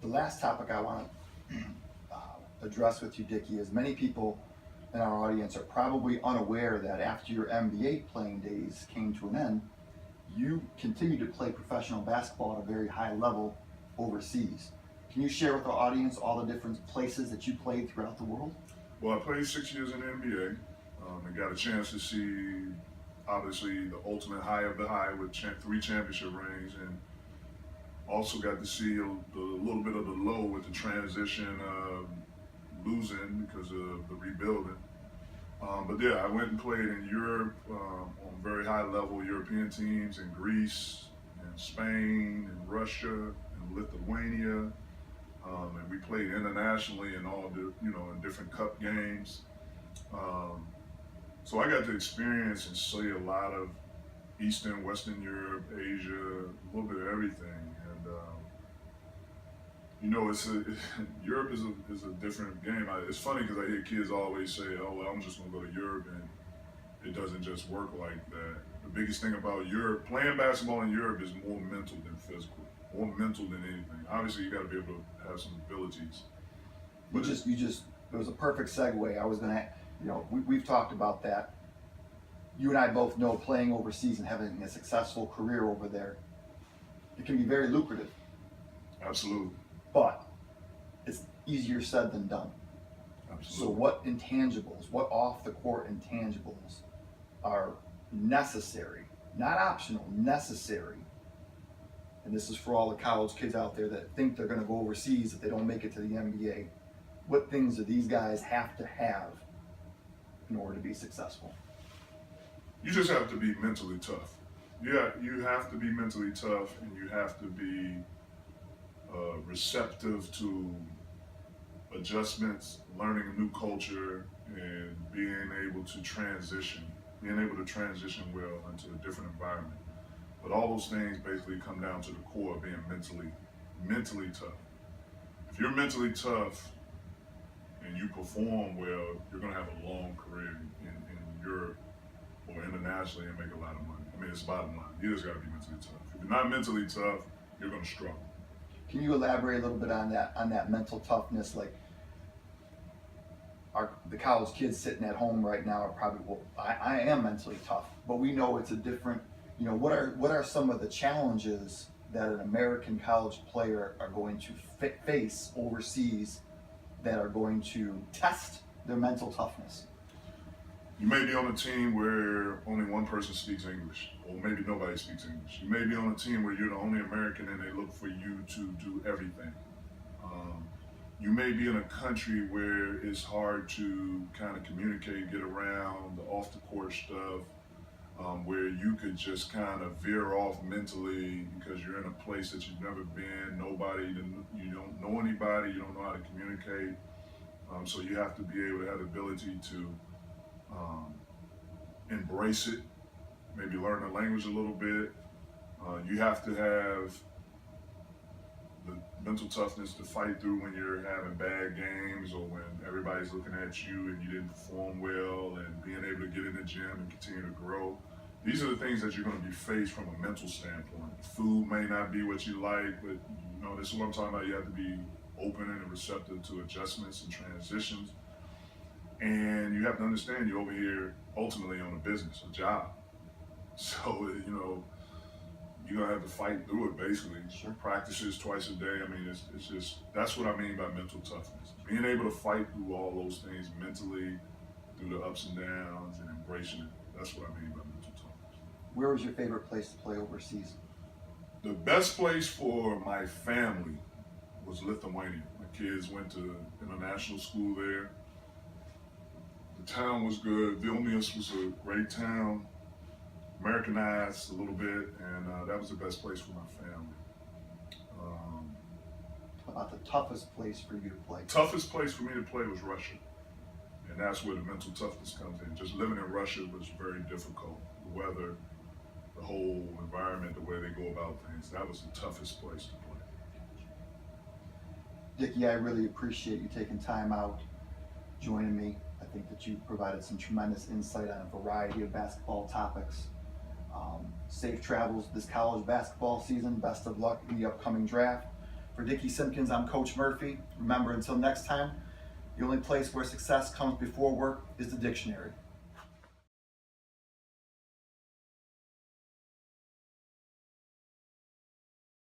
The last topic I want to address with you, Dickie, is many people in our audience are probably unaware that after your NBA playing days came to an end, you continue to play professional basketball at a very high level overseas. Can you share with our audience all the different places that you played throughout the world? Well, I played 6 years in the NBA and got a chance to see, obviously, the ultimate high of the high with 3 championship rings, and also got to see a little bit of the low with the transition of losing because of the rebuilding. But yeah, I went and played in Europe on very high level European teams in Greece and Spain and Russia and Lithuania. And we played internationally in all the, in different cup games. So I got to experience and see a lot of Eastern, Western Europe, Asia, a little bit of everything. And Europe is a different game. It's funny because I hear kids always say, "Oh, well, I'm just gonna go to Europe," and it doesn't just work like that. The biggest thing about Europe, playing basketball in Europe, is more mental than physical, more mental than anything. Obviously, you got to be able to have some abilities. It was a perfect segue. I was gonna, we've talked about that. You and I both know playing overseas and having a successful career over there, it can be very lucrative. Absolutely. But it's easier said than done. Absolutely. So what intangibles, what off the court intangibles are necessary, not optional, necessary? And this is for all the college kids out there that think they're going to go overseas if they don't make it to the NBA. What things do these guys have to have in order to be successful? You just have to be mentally tough. Yeah, you have to be mentally tough, and you have to be receptive to adjustments, learning a new culture, and being able to transition well into a different environment. But all those things basically come down to the core of being mentally tough. If you're mentally tough and you perform well, you're going to have a long career in Europe or internationally and make a lot of money. I mean, it's bottom line. You just got to be mentally tough. If you're not mentally tough, you're going to struggle. Can you elaborate a little bit on that mental toughness? Like, the college kids sitting at home right now are probably, well, I am mentally tough, but we know it's a different, what are some of the challenges that an American college player are going to face overseas that are going to test their mental toughness? You may be on a team where only one person speaks English, or maybe nobody speaks English. You may be on a team where you're the only American and they look for you to do everything. You may be in a country where it's hard to kind of communicate, get around the off-the-court stuff, where you could just kind of veer off mentally because you're in a place that you've never been, you don't know anybody, you don't know how to communicate. So you have to be able to have the ability to embrace it, maybe learn the language a little bit. You have to have the mental toughness to fight through when you're having bad games or when everybody's looking at you and you didn't perform well, and being able to get in the gym and continue to grow. These are the things that you're going to be faced from a mental standpoint. Food may not be what you like, but this is what I'm talking about. You have to be open and receptive to adjustments and transitions. And you have to understand you're over here ultimately on a business, a job. So, you're going to have to fight through it, basically. Sure. Practices twice a day. I mean, it's just, that's what I mean by mental toughness. Being able to fight through all those things mentally, through the ups and downs, and embracing it. That's what I mean by mental toughness. Where was your favorite place to play overseas? The best place for my family was Lithuania. My kids went to international school there. The town was good. Vilnius was a great town. Americanized a little bit, and that was the best place for my family. How about the toughest place for you to play? Toughest place for me to play was Russia, and that's where the mental toughness comes in. Just living in Russia was very difficult. The weather, the whole environment, the way they go about things, that was the toughest place to play. Dickie, I really appreciate you taking time out, joining me. I think that you provided some tremendous insight on a variety of basketball topics. Safe travels this college basketball season. Best of luck in the upcoming draft. For Dickie Simpkins, I'm Coach Murphy. Remember, until next time, the only place where success comes before work is the dictionary.